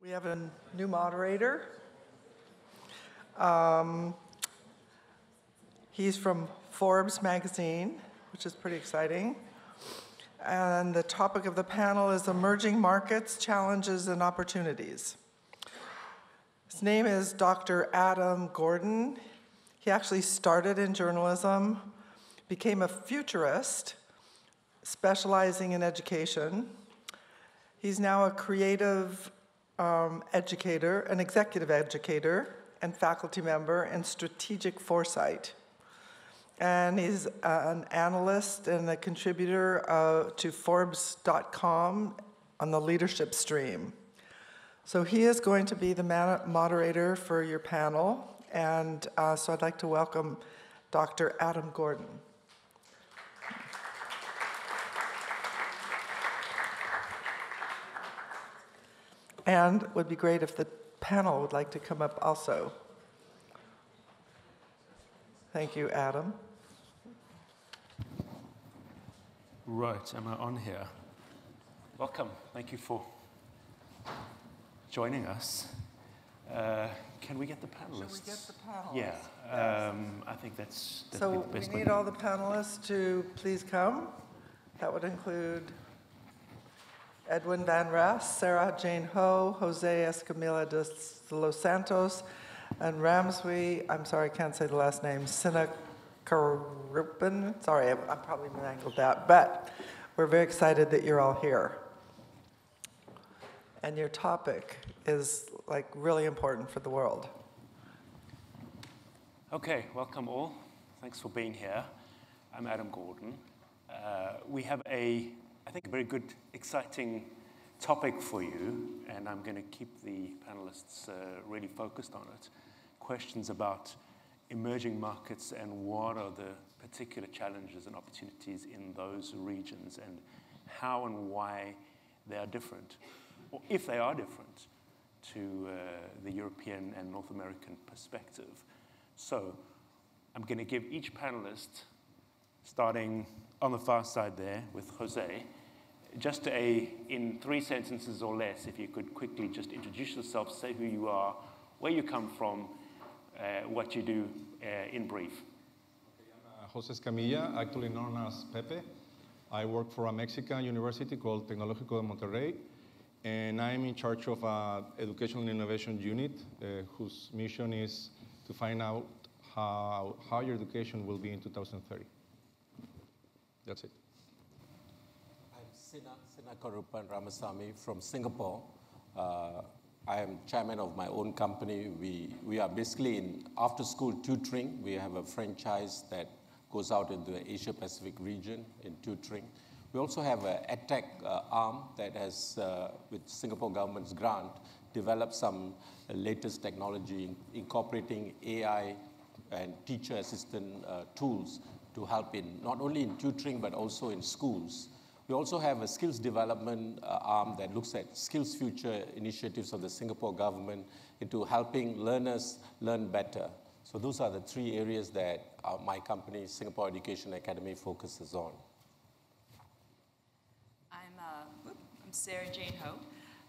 We have a new moderator. He's from Forbes magazine, which is pretty exciting. And the topic of the panel is Emerging Markets, Challenges and Opportunities. His name is Dr. Adam Gordon. He actually started in journalism, became a futurist, specializing in education. He's now a creative educator, an executive educator, and faculty member in strategic foresight. And he's an analyst and a contributor to Forbes.com on the leadership stream. So he is going to be the moderator for your panel, and so I'd like to welcome Dr. Adam Gordon. And it would be great if the panel would like to come up also. Thank you, Adam. Right, am I on here? Welcome, thank you for joining us. Can we get the panelists? Should we get the panelists? Yeah, yes. I think that's so the best way. We need all the panelists to please come. That would include Edwin Van Ras, Sara Jane Ho, Jose Escamilla de los Santos, and Ramasamy, I'm sorry, I can't say the last name, Sinnakaruppan. Sorry, I probably mangled that, but we're very excited that you're all here. And your topic is like really important for the world. Okay, welcome all. Thanks for being here. I'm Adam Gordon. We have I think a very good, exciting topic for you, and I'm going to keep the panelists really focused on it. Questions about emerging markets and what are the particular challenges and opportunities in those regions and how and why they are different, or if they are different to the European and North American perspective. So I'm going to give each panelist, starting on the far side there with Jose, just in 3 sentences or less, if you could quickly just introduce yourself, say who you are, where you come from, what you do in brief. Okay, I'm Jose Escamilla, actually known as Pepe. I work for a Mexican university called Technologico de Monterrey, and I'm in charge of an educational and innovation unit whose mission is to find out how higher education will be in 2030. That's it. I'm Sinnakaruppan Ramasamy from Singapore. I am chairman of my own company. We are basically in after-school tutoring. We have a franchise that goes out into the Asia-Pacific region in tutoring. We also have an EdTech arm that has, with Singapore government's grant, developed some latest technology incorporating AI and teacher assistant tools to help in not only in tutoring but also in schools. We also have a skills development arm that looks at skills future initiatives of the Singapore government into helping learners learn better. So those are the 3 areas that my company, Singapore Education Academy, focuses on. I'm Sara Jane Ho.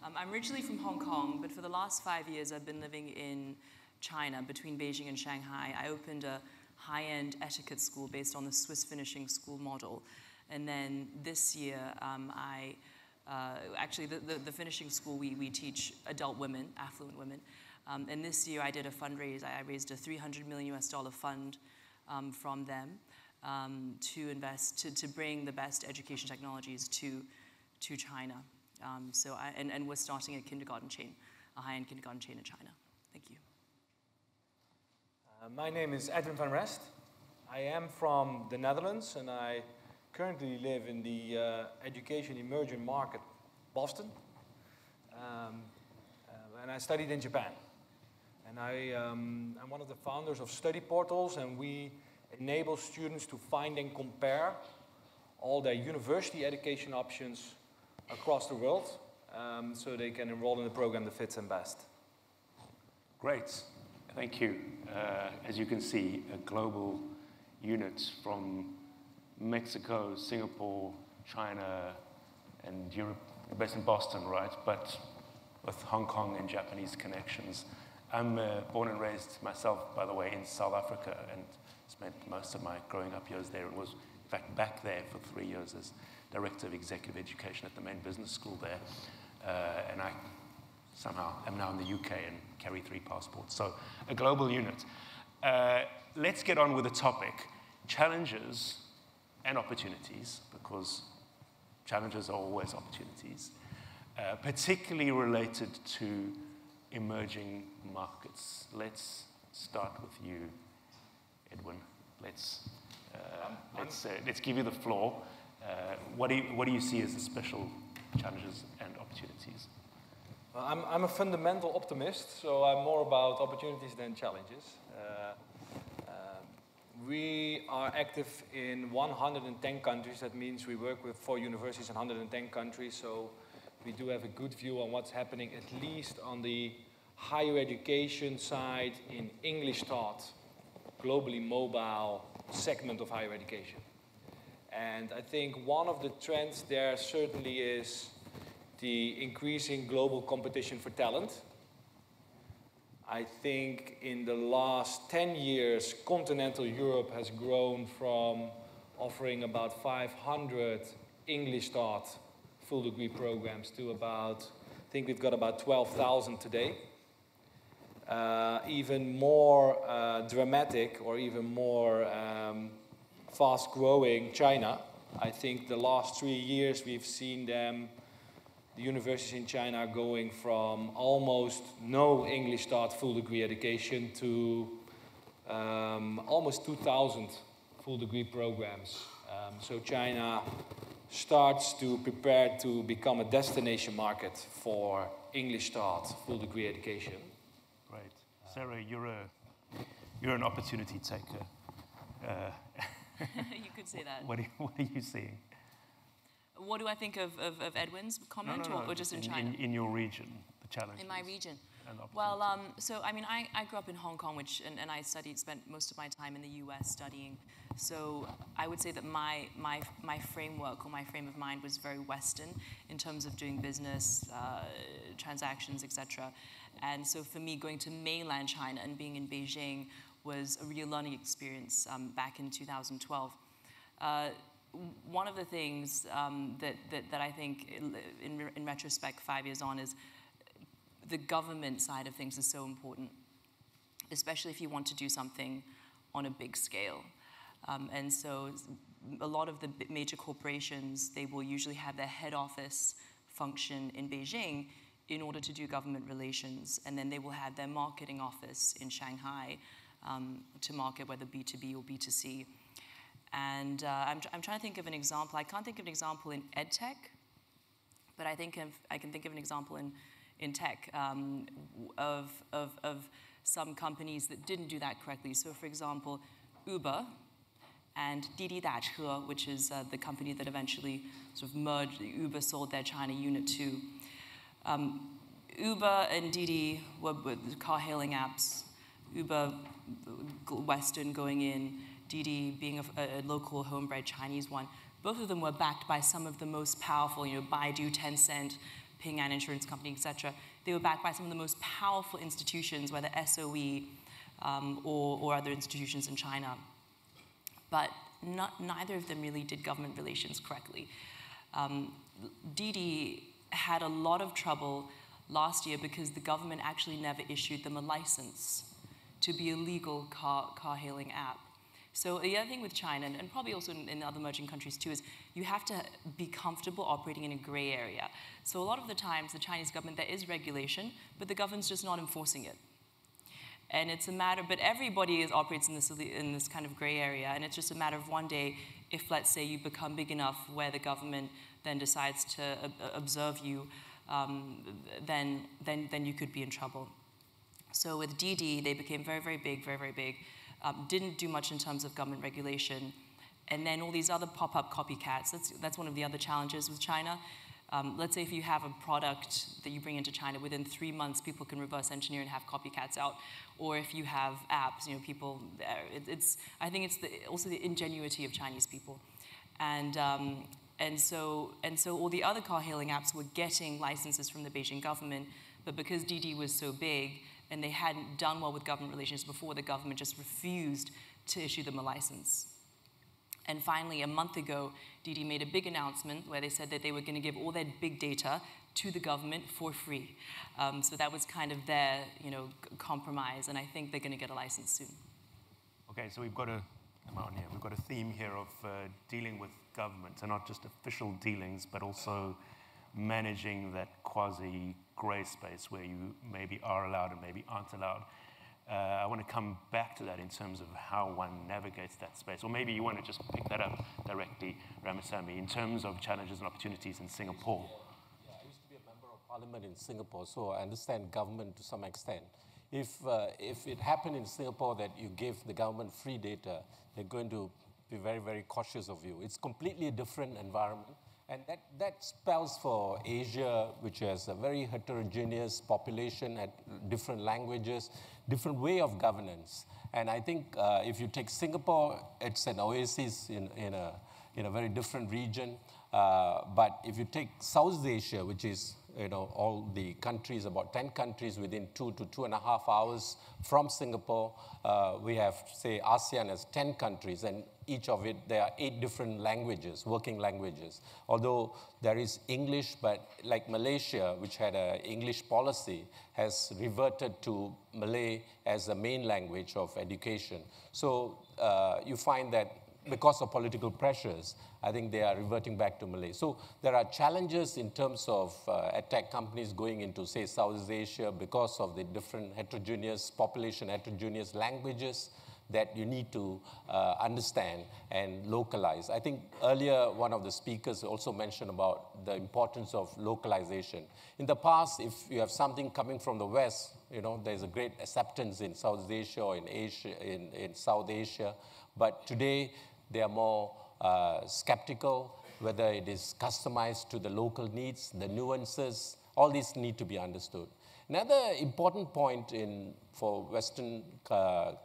I'm originally from Hong Kong, but for the last 5 years I've been living in China, between Beijing and Shanghai. I opened a high-end etiquette school based on the Swiss finishing school model. And then this year, actually the finishing school, we teach adult women, affluent women. And this year I did a fundraise. I raised a $300 million fund from them to invest, to bring the best education technologies to China. And we're starting a kindergarten chain, a high-end kindergarten chain in China. Thank you. My name is Edwin van Rest. I am from the Netherlands, and I currently live in the education emerging market, Boston. And I studied in Japan. And I'm one of the founders of StudyPortals, and we enable students to find and compare all their university education options across the world, so they can enroll in the program that fits them best. Great, thank you. As you can see, a global unit from Mexico, Singapore, China, and Europe, based in Boston, right? But with Hong Kong and Japanese connections. I'm born and raised myself, by the way, in South Africa, and spent most of my growing up years there, and was, in fact, back there for 3 years as Director of Executive Education at the main business school there. And I somehow am now in the UK and carry 3 passports, so a global unit. Let's get on with the topic, challenges and opportunities, because challenges are always opportunities, particularly related to emerging markets. Let's start with you, Edwin. Let's give you the floor. What do you see as the special challenges and opportunities? I'm a fundamental optimist, so I'm more about opportunities than challenges. We are active in 110 countries. That means we work with 4 universities in 110 countries, so we do have a good view on what's happening, at least on the higher education side in English taught, globally mobile segment of higher education. And I think one of the trends there certainly is the increasing global competition for talent. I think in the last 10 years, continental Europe has grown from offering about 500 English taught full degree programs to about, I think we've got about 12,000 today. Even more dramatic, or even more fast growing, China. I think the last 3 years we've seen the universities in China are going from almost no English taught full degree education to almost 2,000 full degree programs. So China starts to prepare to become a destination market for English taught full degree education. Great. Sara, you're an opportunity taker. You could say that. What are you seeing? What do I think of Edwin's comment, No, or just in China? In your region, the challenges. In my region. And well, so I mean, I grew up in Hong Kong, and I spent most of my time in the US studying. So I would say that my framework, or my frame of mind, was very Western in terms of doing business, transactions, etc. And so for me, going to mainland China and being in Beijing was a real learning experience back in 2012. One of the things that I think, in retrospect, 5 years on, is the government side of things is so important, especially if you want to do something on a big scale. And so a lot of the major corporations, they will usually have their head office function in Beijing in order to do government relations, and then they will have their marketing office in Shanghai to market whether B2B or B2C. And I'm trying to think of an example. I can't think of an example in EdTech, but I can think of an example in tech of some companies that didn't do that correctly. So, for example, Uber and EdTechxAsia, which is the company that eventually sort of merged. Uber sold their China unit to. Uber and Didi were car-hailing apps. Uber, Western going in, Didi being a local homebred Chinese one. Both of them were backed by some of the most powerful, Baidu, Tencent, Ping An Insurance Company, etc. They were backed by some of the most powerful institutions, whether SOE or other institutions in China. But neither of them really did government relations correctly. Didi had a lot of trouble last year because the government actually never issued them a license to be a legal car-hailing app. So the other thing with China, and probably also in other emerging countries too, is you have to be comfortable operating in a gray area. So a lot of the times, the Chinese government, there is regulation, but the government's just not enforcing it. And it's a matter, but everybody operates in this kind of gray area, and it's just a matter of one day, if let's say you become big enough where the government then decides to observe you, then you could be in trouble. So with Didi, they became very, very big, very, very big. Didn't do much in terms of government regulation. And then all these other pop-up copycats, that's one of the other challenges with China. Let's say if you have a product that you bring into China, within 3 months, people can reverse engineer and have copycats out. Or if you have apps, people, I think it's also the ingenuity of Chinese people. And so all the other car-hailing apps were getting licenses from the Beijing government, But because DD was so big and they hadn't done well with government relations before, the government just refused to issue them a license. And finally, a month ago, DD made a big announcement where they said that they were going to give all their big data to the government for free. So that was kind of their, compromise, and I think they're going to get a license soon. Okay, so we've got a theme here of dealing with government, and not just official dealings, but also managing that quasi-gray space where you maybe are allowed and maybe aren't allowed. I want to come back to that in terms of how one navigates that space. Or maybe you want to just pick that up directly, Ramasamy, in terms of challenges and opportunities in Singapore. Yeah, I used to be a member of parliament in Singapore, so I understand government to some extent. If it happened in Singapore that you give the government free data, they're going to be very, very cautious of you. It's completely a different environment. And that spells for Asia, which has a very heterogeneous population at different languages, different way of governance. And I think if you take Singapore, it's an oasis in a very different region. But if you take South Asia, which is all the countries, about 10 countries within 2 to 2.5 hours from Singapore, we have, say, ASEAN has 10 countries, and each of it, there are 8 different languages, working languages. Although there is English, but like Malaysia, which had an English policy, has reverted to Malay as the main language of education. So you find that because of political pressures, I think they are reverting back to Malay. So there are challenges in terms of EdTech companies going into, say, Southeast Asia because of the different heterogeneous population, heterogeneous languages that you need to understand and localize. I think earlier one of the speakers also mentioned about the importance of localization. In the past, if you have something coming from the West, there's a great acceptance in Southeast Asia or in Asia, in South Asia. But today, they are more skeptical, whether it is customized to the local needs, the nuances, all these need to be understood. Another important point for Western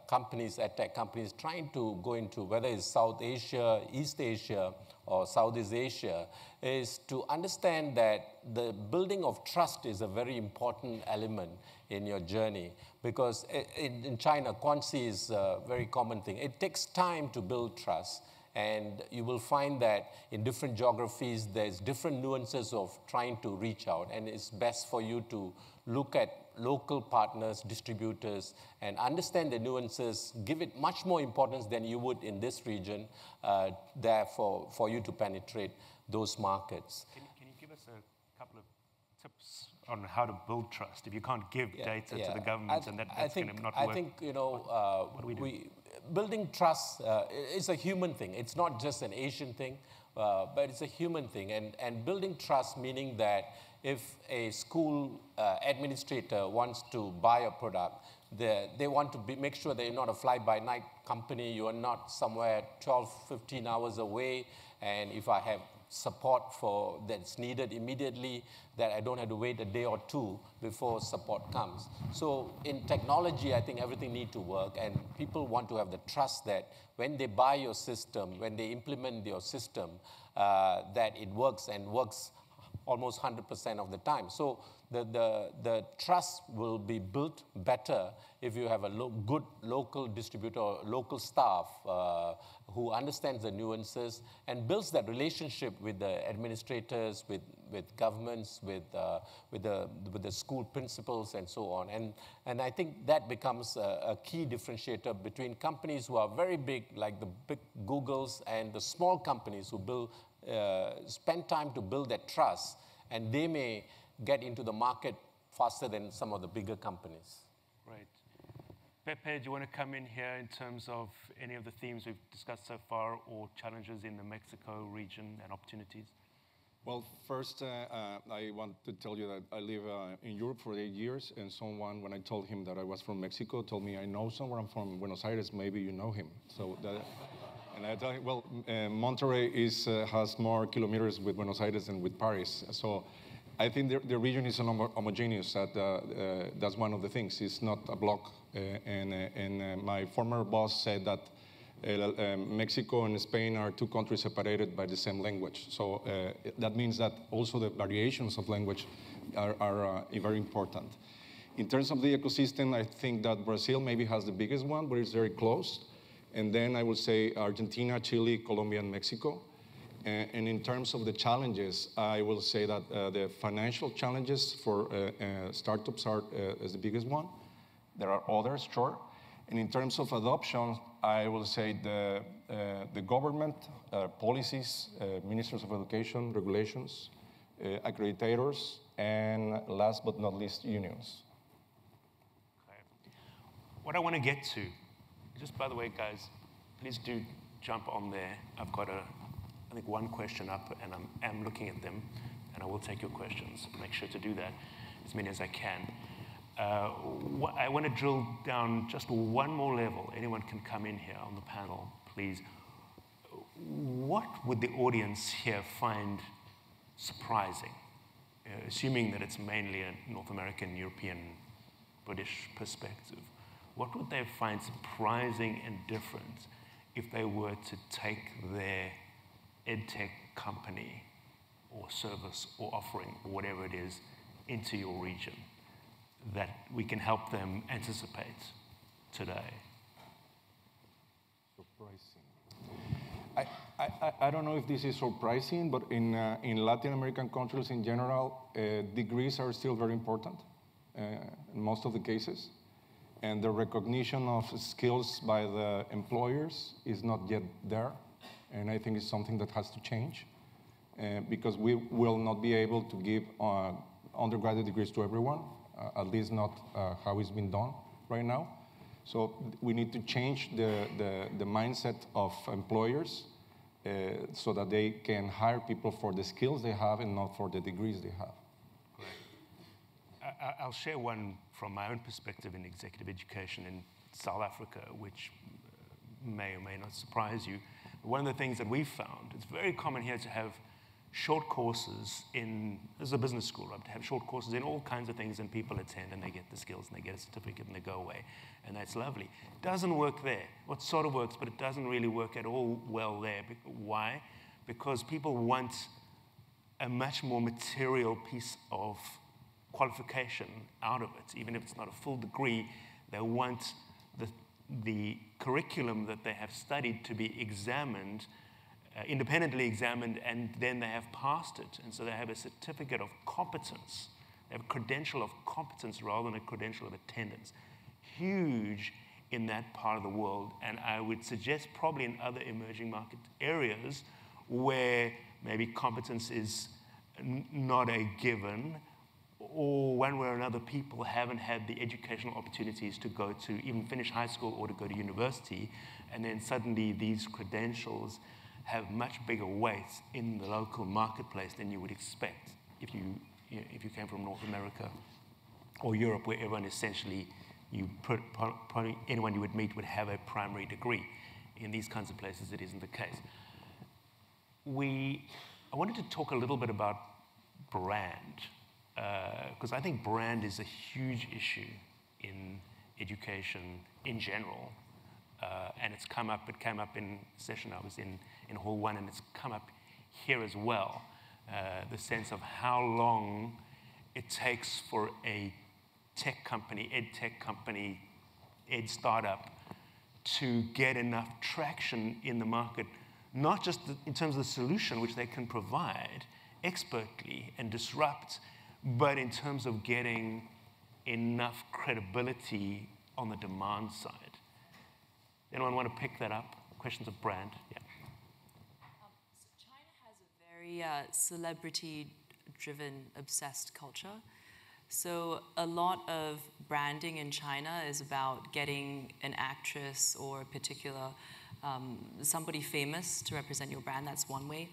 companies, EdTech companies, trying to go into whether it's South Asia, East Asia, or Southeast Asia, is to understand that the building of trust is a very important element in your journey. Because in China, Quanxi is a very common thing. It takes time to build trust. And you will find that in different geographies, there's different nuances of trying to reach out. And it's best for you to look at local partners, distributors, and understand the nuances, give it much more importance than you would in this region, therefore, for you to penetrate those markets. Can you give us a couple of tips on how to build trust? If you can't give data to the government, and that's going to not work. I think, what do we do? Building trust is a human thing. It's not just an Asian thing, but it's a human thing. And building trust, meaning that if a school administrator wants to buy a product, they want to make sure that you're not a fly-by-night company, you are not somewhere 12, 15 hours away, and if I have support that's needed immediately, that I don't have to wait a day or two before support comes. So in technology, I think everything needs to work, and people want to have the trust that when they buy your system, when they implement your system, that it works and works almost 100% of the time. So the trust will be built better if you have a good local distributor or local staff who understands the nuances and builds that relationship with the administrators, with governments, with the school principals, and so on. And I think that becomes a key differentiator between companies who are very big, like the big Googles, and the small companies who spend time to build that trust, and they may get into the market faster than some of the bigger companies. Right. Pepe, do you want to come in here in terms of any of the themes we've discussed so far, or challenges in the Mexico region and opportunities? Well, first, I want to tell you that I live in Europe for 8 years, and someone, when I told him that I was from Mexico, told me, I know someone, I'm from Buenos Aires, maybe you know him. So that, and I told him, well, Monterrey has more kilometers with Buenos Aires than with Paris. So I think the region is homogeneous. That's one of the things. It's not a block. And my former boss said that Mexico and Spain are two countries separated by the same language. So that means that also the variations of language are very important. In terms of the ecosystem, I think that Brazil maybe has the biggest one, but it's very close. And then I would say Argentina, Chile, Colombia, and Mexico. And in terms of the challenges, I will say that the financial challenges for startups is the biggest one. There are others, sure. And in terms of adoption, I will say the government, policies, ministers of education, regulations, accreditators, and last but not least, unions. Okay. What I want to get to, just by the way, guys, please do jump on there. I've got I think one question up, and I'm looking at them, and I will take your questions. Make sure to do that as many as I can. I want to drill down just one more level. Anyone can come in here on the panel, please. What would the audience here find surprising, assuming that it's mainly a North American, European, British perspective? What would they find surprising and different if they were to take their EdTech company or service or offering, or whatever it is, into your region that we can help them anticipate today? Surprising. I don't know if this is surprising, but in Latin American countries in general, degrees are still very important in most of the cases. And the recognition of skills by the employers is not yet there. And I think it's something that has to change because we will not be able to give undergraduate degrees to everyone, at least not how it's been done right now. So we need to change the mindset of employers so that they can hire people for the skills they have and not for the degrees they have. Great. I'll share one from my own perspective in executive education in South Africa, which may or may not surprise you. One of the things that we've found, it's very common here to have short courses this is a business school, right? To have short courses in all kinds of things, and people attend and they get the skills and they get a certificate and they go away. And that's lovely. It doesn't work there. Well, it sort of works, but it doesn't really work at all well there. Why? Because people want a much more material piece of qualification out of it. Even if it's not a full degree, they want the curriculum that they have studied to be examined, independently examined, and then they have passed it. And so they have a certificate of competence. They have a credential of competence rather than a credential of attendance. Huge in that part of the world. And I would suggest probably in other emerging market areas where maybe competence is not a given, or one way or another people haven't had the educational opportunities to go to even finish high school or to go to university, and then suddenly these credentials have much bigger weight in the local marketplace than you would expect if you came from North America or Europe, where everyone essentially, probably anyone you would meet would have a primary degree. In these kinds of places, it isn't the case. I wanted to talk a little bit about brand, because I think brand is a huge issue in education in general, and it came up in a session I was in Hall 1, and it's come up here as well, the sense of how long it takes for a tech company, EdTech company, ed startup, to get enough traction in the market, not just in terms of the solution which they can provide expertly and disrupt, but in terms of getting enough credibility on the demand side. Anyone want to pick that up? Questions of brand? Yeah. So China has a very celebrity-driven, obsessed culture. So a lot of branding in China is about getting an actress or a particular, somebody famous to represent your brand. That's one way.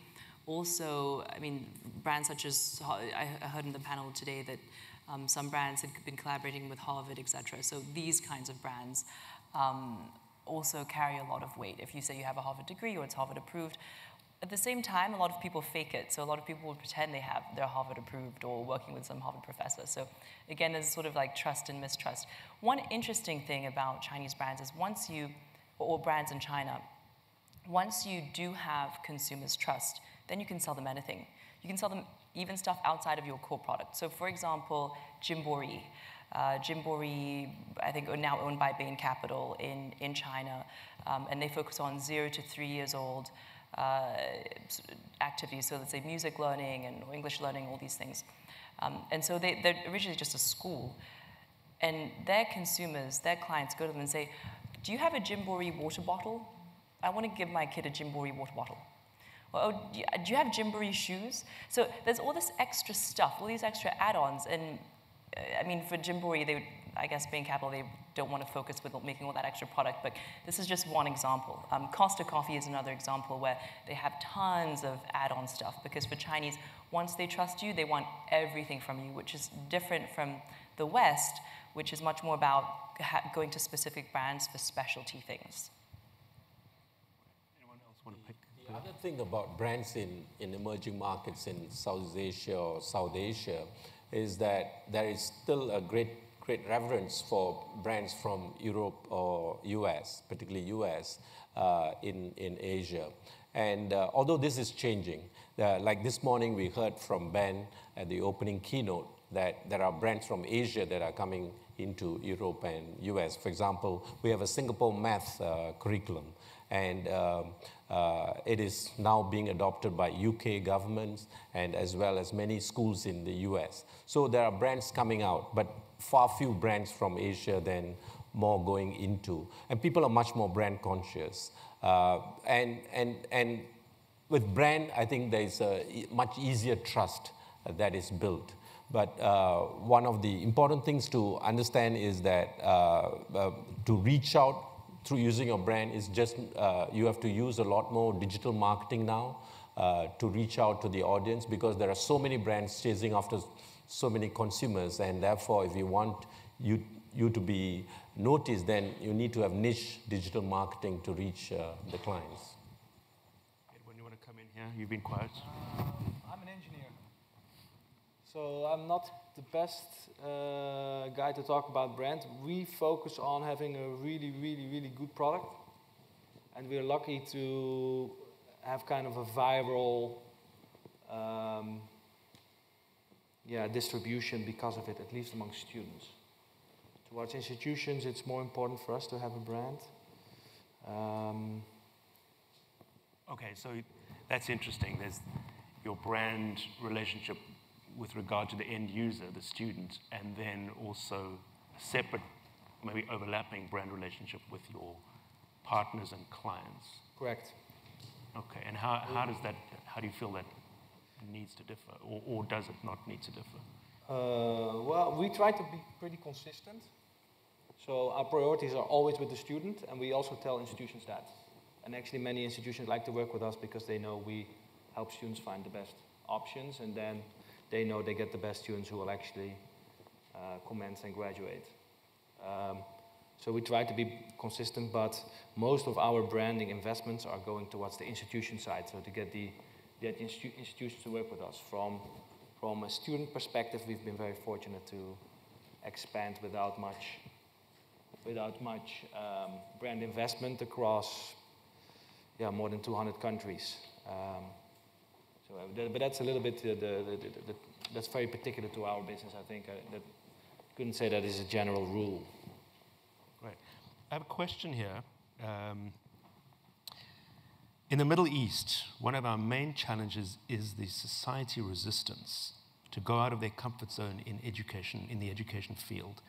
Also, I mean, brands such as, I heard in the panel today that some brands have been collaborating with Harvard, etc. So these kinds of brands also carry a lot of weight. If you say you have a Harvard degree or it's Harvard approved, at the same time, a lot of people fake it. So a lot of people will pretend they're Harvard approved or working with some Harvard professor. So again, there's sort of like trust and mistrust. One interesting thing about Chinese brands is or brands in China, once you do have consumers' trust, then you can sell them anything. You can sell them even stuff outside of your core product. So for example, Jimbori. Jimbori, I think, are now owned by Bain Capital in China, and they focus on 0 to 3 years old activities, so let's say music learning and English learning, all these things. And so they're originally just a school, and their consumers, their clients go to them and say, do you have a Jimbori water bottle? I want to give my kid a Jimbori water bottle. Or, oh, do you have Jimbori shoes? So there's all this extra stuff, all these extra add-ons, and I mean, for Jimbori, I guess Bain Capital, they don't want to focus with making all that extra product, but this is just one example. Costa Coffee is another example where they have tons of add-on stuff, because for Chinese, once they trust you, they want everything from you, which is different from the West, which is much more about going to specific brands for specialty things. Anyone else want to pick? The other thing about brands in emerging markets in Southeast Asia or South Asia is that there is still a great reverence for brands from Europe or US, particularly US, in Asia. And although this is changing, like this morning we heard from Ben at the opening keynote that there are brands from Asia that are coming into Europe and US. For example, we have a Singapore math curriculum, and it is now being adopted by UK governments and as well as many schools in the US. So there are brands coming out, but far few brands from Asia than more going into. And people are much more brand conscious. And with brand, I think there's a much easier trust that is built. But one of the important things to understand is that to reach out through using your brand is just, you have to use a lot more digital marketing now to reach out to the audience, because there are so many brands chasing after so many consumers, and therefore if you want you to be noticed, then you need to have niche digital marketing to reach the clients. Edwin, you want to come in here? You've been quiet. I'm an engineer, so I'm not the best guy to talk about brand. We focus on having a really, really, really good product, and we're lucky to have kind of a viral distribution because of it, at least among students. Towards institutions, it's more important for us to have a brand. Okay, so that's interesting. There's your brand relationship with regard to the end user, the student, and then also a separate, maybe overlapping brand relationship with your partners and clients. Correct. Okay, and how do you feel that needs to differ, or does it not need to differ? Well, we try to be pretty consistent. So our priorities are always with the student, and we also tell institutions that. And actually many institutions like to work with us because they know we help students find the best options, and then they know they get the best students who will actually commence and graduate. So we try to be consistent, but most of our branding investments are going towards the institution side, so to get the institutions to work with us. From a student perspective, we've been very fortunate to expand without much brand investment across more than 200 countries. But that's a little bit, that's very particular to our business, I think. That couldn't say that is a general rule. Right. I have a question here. In the Middle East, one of our main challenges is the society resistance to go out of their comfort zone in education, in the education field.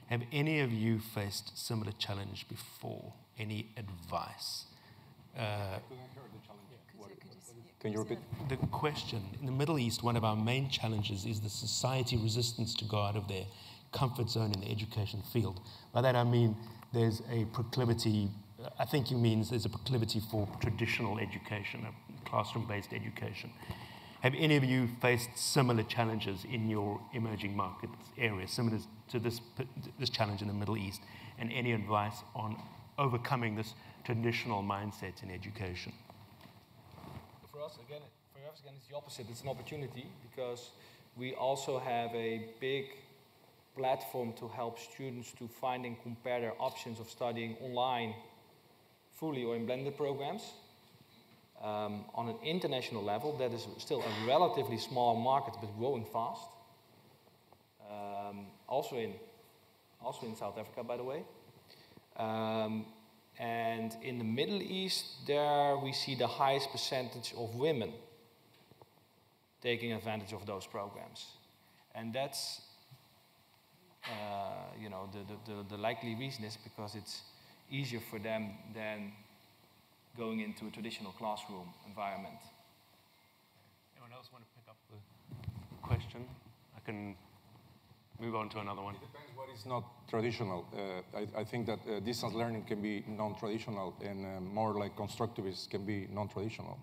Have any of you faced similar challenge before? Any advice? Can you repeat? The question, in the Middle East, one of our main challenges is the society resistance to go out of their comfort zone in the education field. By that I mean there's a proclivity, I think he means there's a proclivity for traditional education, a classroom-based education. Have any of you faced similar challenges in your emerging markets area, similar to this challenge in the Middle East, and any advice on overcoming this traditional mindset in education? For us, again, it's the opposite. It's an opportunity because we also have a big platform to help students to find and compare their options of studying online, fully or in blended programs. On an international level, that is still a relatively small market, but growing fast. Also in South Africa, by the way. And in the Middle East, there we see the highest percentage of women taking advantage of those programs. And that's, you know, the likely reason is because it's easier for them than going into a traditional classroom environment. Anyone else want to pick up the question? I can move on to another one. It depends what is not traditional. I think that distance learning can be non-traditional, and more like constructivist can be non-traditional.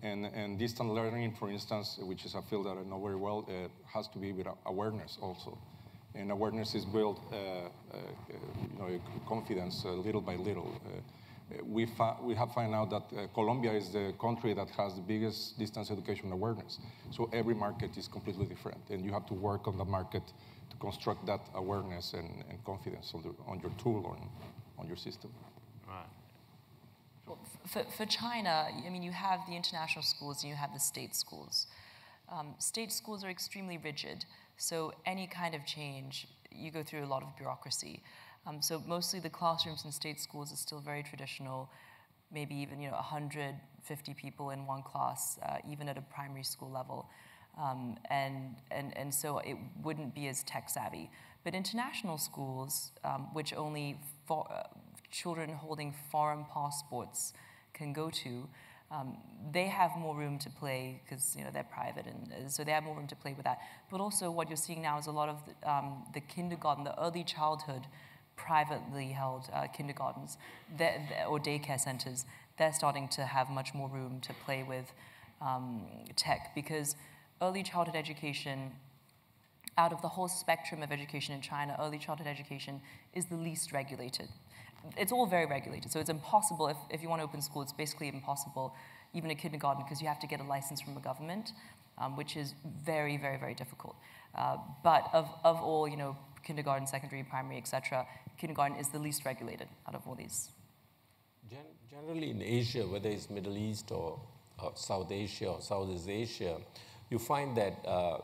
And distance learning, for instance, which is a field that I know very well, has to be with awareness also. And awareness is built, you know, confidence little by little. We have found out that Colombia is the country that has the biggest distance education awareness. So every market is completely different, and you have to work on the market to construct that awareness and confidence on your tool or on your system. Right. Well, for China, I mean, you have the international schools and you have the state schools. State schools are extremely rigid, so any kind of change, you go through a lot of bureaucracy. So mostly the classrooms in state schools are still very traditional, maybe even 150 people in one class, even at a primary school level. And so it wouldn't be as tech savvy. But international schools, which only children holding foreign passports can go to, they have more room to play because they're private, and so they have more room to play with that. But also what you're seeing now is a lot of the kindergarten, the early childhood, privately held kindergartens or daycare centers, they're starting to have much more room to play with tech, because early childhood education, out of the whole spectrum of education in China, early childhood education is the least regulated. It's all very regulated, so it's impossible, if you want to open school, it's basically impossible, even a kindergarten, because you have to get a license from the government, which is very, very, very difficult. But of all, kindergarten, secondary, primary, etc., kindergarten is the least regulated out of all these. Generally in Asia, whether it's Middle East or South Asia or Southeast Asia, you find that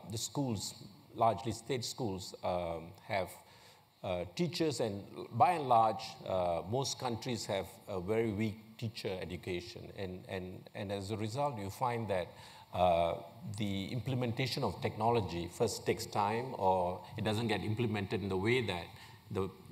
the schools, largely state schools, have teachers, and by and large, most countries have a very weak teacher education. And as a result, you find that the implementation of technology first takes time, or it doesn't get implemented in the way that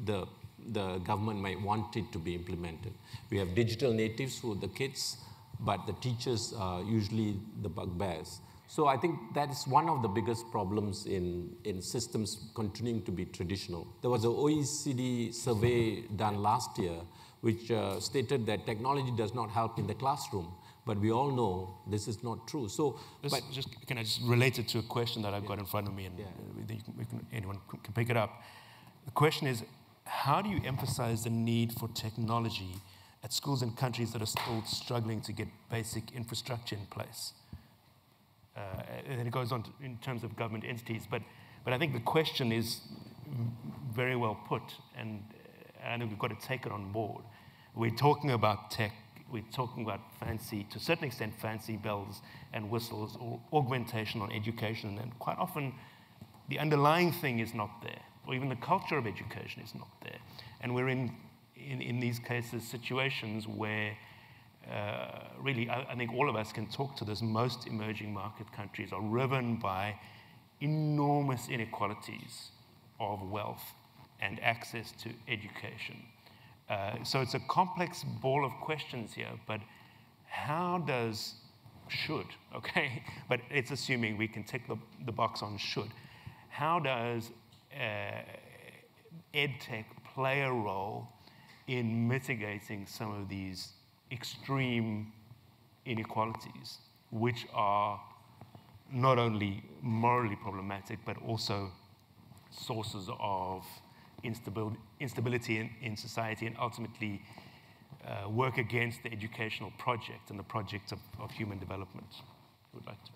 the government might want it to be implemented. We have digital natives who are the kids, but the teachers are usually the bugbears. So I think that is one of the biggest problems in systems continuing to be traditional. There was an OECD survey done last year which stated that technology does not help in the classroom. But we all know this is not true. So, can I just relate it to a question that I've got in front of me, and anyone can pick it up. The question is, how do you emphasize the need for technology at schools in countries that are still struggling to get basic infrastructure in place? And it goes on in terms of government entities, but I think the question is very well put, and I think we've got to take it on board. We're talking about tech. We're talking about fancy, to a certain extent, fancy bells and whistles, or augmentation on education, and quite often the underlying thing is not there, or even the culture of education is not there. And we're in these cases situations where really, I think all of us can talk to this. Most emerging market countries are riven by enormous inequalities of wealth and access to education. So it's a complex ball of questions here, but okay, but it's assuming we can tick the box on should. How does EdTech play a role in mitigating some of these extreme inequalities, which are not only morally problematic, but also sources of instability in society, and ultimately work against the educational project and the project of human development? Who would like to?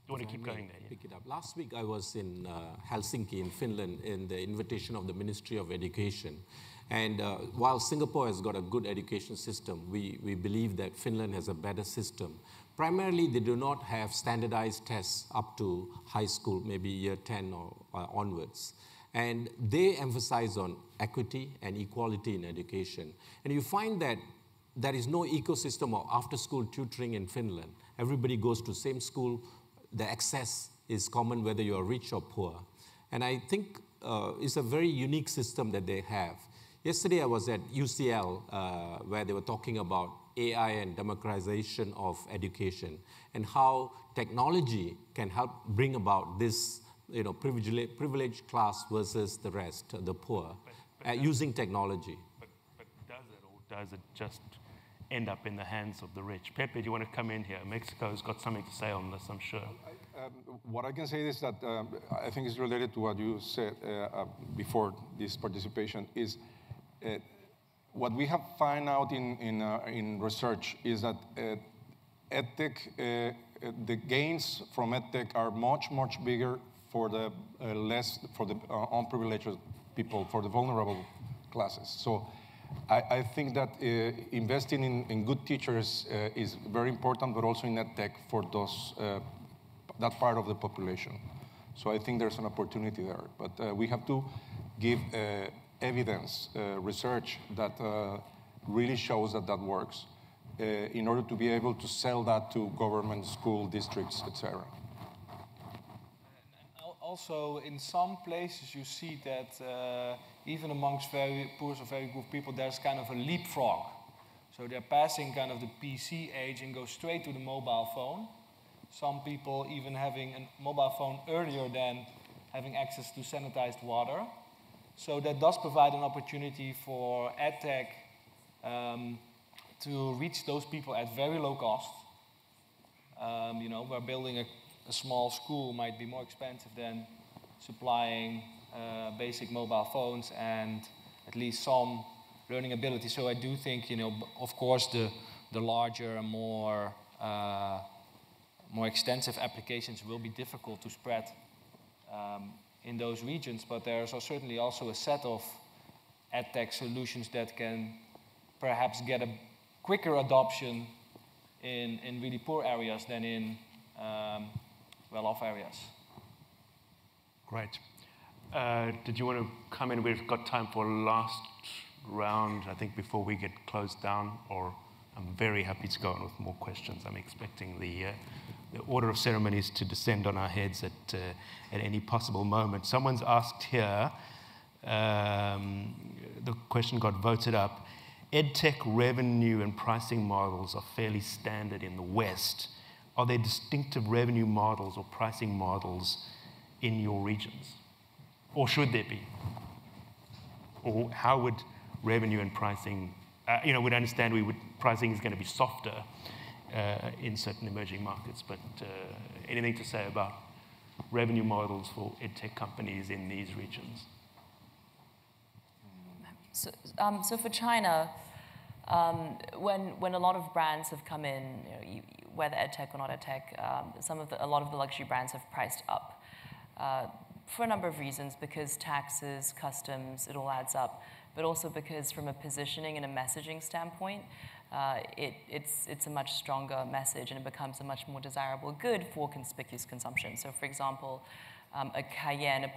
You want to keep going there? Yeah. Pick it up. Last week I was in Helsinki in Finland in the invitation of the Ministry of Education. And while Singapore has got a good education system, we believe that Finland has a better system. Primarily, they do not have standardized tests up to high school, maybe year 10 or onwards. And they emphasize on equity and equality in education. And you find that there is no ecosystem of after-school tutoring in Finland. Everybody goes to the same school. The access is common whether you're rich or poor. And I think it's a very unique system that they have. Yesterday I was at UCL where they were talking about AI and democratization of education and how technology can help bring about this privileged class versus the rest, the poor, using technology. But does it, or does it just end up in the hands of the rich? Pepe, do you want to come in here? Mexico's got something to say on this, I'm sure. What I can say is that I think it's related to what you said before this participation is what we have found out in research is that EdTech, the gains from EdTech are much bigger for the unprivileged people, for the vulnerable classes. So I think that investing in good teachers is very important, but also in EdTech for those that part of the population. So I think there's an opportunity there, but we have to give evidence, research that really shows that works in order to be able to sell that to government, school districts, etc. Also, in some places you see that even amongst very poor or very good people, there's kind of a leapfrog. So they're passing kind of the PC age and go straight to the mobile phone. Some people even having a mobile phone earlier than having access to sanitized water. So that does provide an opportunity for EdTech to reach those people at very low cost. Where building a small school might be more expensive than supplying basic mobile phones and at least some learning ability. So I do think, of course, the larger and more extensive applications will be difficult to spread in those regions, but there's certainly also a set of EdTech solutions that can perhaps get a quicker adoption in really poor areas than in well-off areas. Great. Did you want to come in? We've got time for a last round, I think, before we get closed down, or I'm very happy to go on with more questions. I'm expecting the order of ceremonies to descend on our heads at any possible moment. Someone's asked here, the question got voted up, EdTech revenue and pricing models are fairly standard in the West. Are there distinctive revenue models or pricing models in your regions? Or should there be? Or how would revenue and pricing, we'd understand pricing is going to be softer in certain emerging markets, but anything to say about revenue models for EdTech companies in these regions? So for China, when a lot of brands have come in, whether EdTech or not EdTech, a lot of the luxury brands have priced up for a number of reasons, because taxes, customs, it all adds up, but also because from a positioning and a messaging standpoint, it's a much stronger message and it becomes a much more desirable good for conspicuous consumption. So for example, a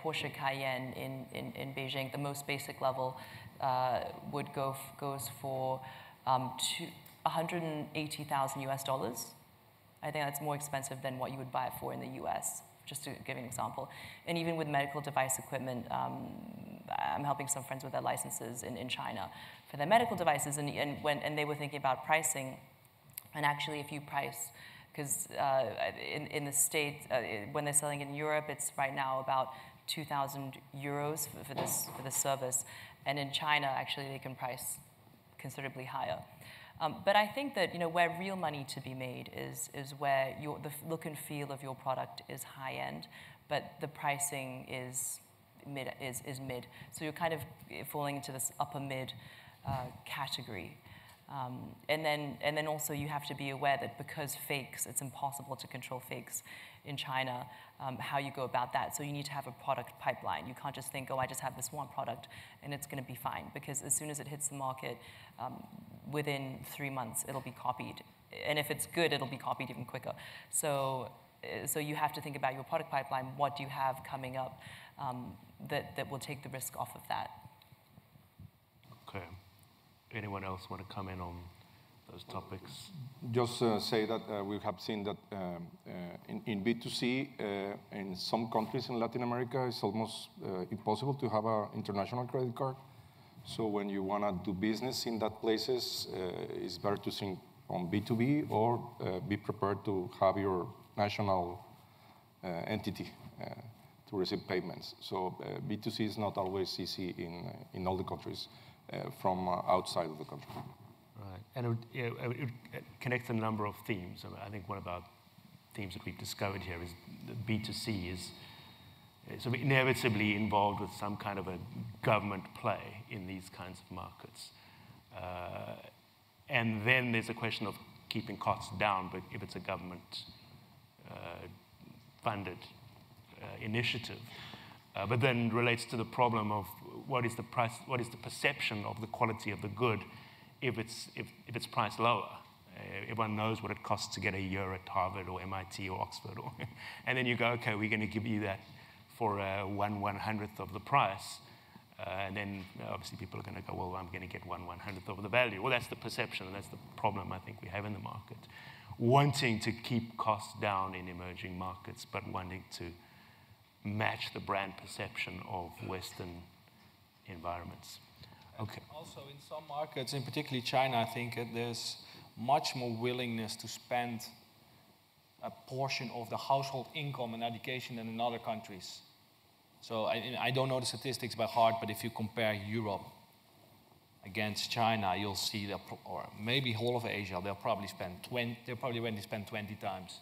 Porsche Cayenne in Beijing, the most basic level goes for $180,000 US. I think that's more expensive than what you would buy it for in the US, just to give an example. And even with medical device equipment, I'm helping some friends with their licenses in China for their medical devices, and they were thinking about pricing, and actually if you price, because in the States, when they're selling in Europe, it's right now about 2,000 euros for this service, and in China, actually, they can price considerably higher. But I think that where real money to be made is where the look and feel of your product is high end, but the pricing is mid. So you're kind of falling into this upper mid category. And then also you have to be aware that because fakes, it's impossible to control fakes in China, how you go about that. So you need to have a product pipeline. You can't just think, oh, I just have this one product and it's going to be fine. Because as soon as it hits the market, within 3 months, it'll be copied. And if it's good, it'll be copied even quicker. So you have to think about your product pipeline. What do you have coming up that will take the risk off of that? Okay. Anyone else want to comment on those topics? Just say that we have seen that in B2C, in some countries in Latin America, it's almost impossible to have an international credit card. So when you want to do business in that places, it's better to think on B2B or be prepared to have your national entity to receive payments. So B2C is not always easy in all the countries from outside of the country. Right, and it would connect a number of themes. I think one of our themes that we've discovered here is that B2C is sort of inevitably involved with some kind of a government play in these kinds of markets. And then there's a question of keeping costs down, but if it's a government funded initiative. But then relates to the problem of what is the price, what is the perception of the quality of the good if it's priced lower. Everyone knows what it costs to get a year at Harvard or MIT or Oxford, and then you go, okay, we're going to give you that for 1/100th of the price, and then obviously people are going to go, well, I'm going to get 1/100th of the value. Well, that's the perception, and that's the problem I think we have in the market. Wanting to keep costs down in emerging markets, but wanting to match the brand perception of Western environments. Okay. Also, in some markets, in particularly China, I think there's much more willingness to spend a portion of the household income in education than in other countries. So I don't know the statistics by heart, but if you compare Europe against China, you'll see that, or maybe whole of Asia, they'll probably spend 20 times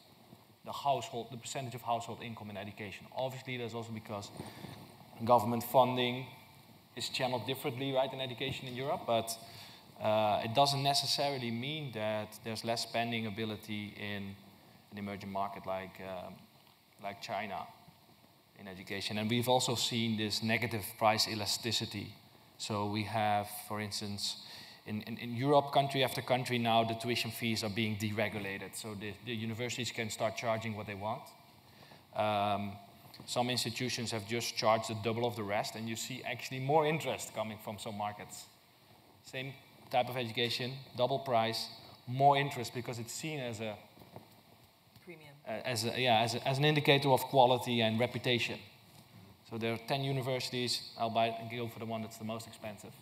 the percentage of household income in education. Obviously, that's also because government funding is channeled differently, right, in education in Europe, but it doesn't necessarily mean that there's less spending ability in an emerging market like China in education. And we've also seen this negative price elasticity. So we have, for instance, in Europe, country after country now, the tuition fees are being deregulated. So the universities can start charging what they want. Some institutions have just charged the double of the rest, and you see actually more interest coming from some markets. Same type of education, double price, more interest because it's seen as a Premium. As an indicator of quality and reputation. So there are 10 universities, I'll go for the one that's the most expensive.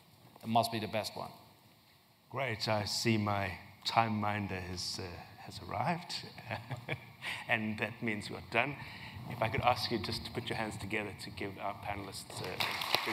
It must be the best one. Great, I see my time minder has arrived, and that means we're done. If I could ask you just to put your hands together to give our panelists a big